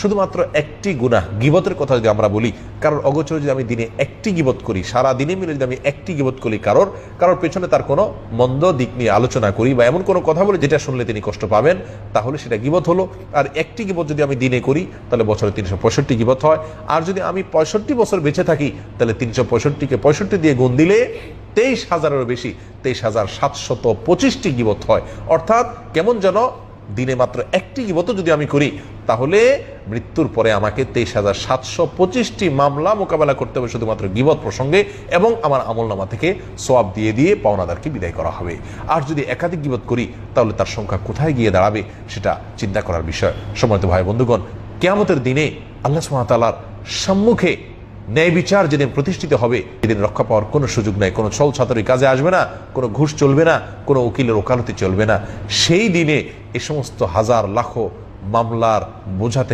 শুধুমাত্র একটি গুনাহ, গীবতের কথা যদি আমরা বলি, কারোর অগোচরে যদি আমি দিনে একটি গীবত করি, সারা দিনে মিলে যদি আমি একটি গীবত করি কারোর পেছনে তার কোনো মন্দ দিক নিয়ে আলোচনা করি বা এমন কোনো কথা বলে যেটা শুনলে তিনি কষ্ট পাবেন, তাহলে সেটা গীবত হলো। আর একটি গীবত যদি আমি দিনে করি তাহলে বছরে 365 গীবত হয়। আর যদি আমি 65 বছর বেঁচে থাকি তাহলে 365কে 65 দিয়ে গুণ দিলে 23,000-এরও বেশি, 23,725টি গীবত হয়। অর্থাৎ কেমন যেন দিনে মাত্র একটি গীবত যদি আমি করি তাহলে মৃত্যুর পরে আমাকে 23,725টি মামলা মোকাবেলা করতে হবে শুধুমাত্র গীবত প্রসঙ্গে, এবং আমার আমলনামা থেকে সওয়াব দিয়ে দিয়ে পাওনাদারকে বিদায় করা হবে। আর যদি একাধিক গীবত করি তাহলে তার সংখ্যা কোথায় গিয়ে দাঁড়াবে সেটা চিন্তা করার বিষয়। সম্মানিত ভাই বন্ধুগণ, কিয়ামতের দিনে আল্লাহ সুবহানাহু ওয়া তাআলার সম্মুখে ন্যায় বিচার যেদিন প্রতিষ্ঠিত হবে, সেদিন রক্ষা পাওয়ার কোনো সুযোগ নাই, কোনো ছল ছাতরি কাজে আসবে না, কোনো ঘুষ চলবে না, কোনো উকিলের ওকালতি চলবে না। সেই দিনে এ সমস্ত হাজার লাখো মামলার বোঝা থেকে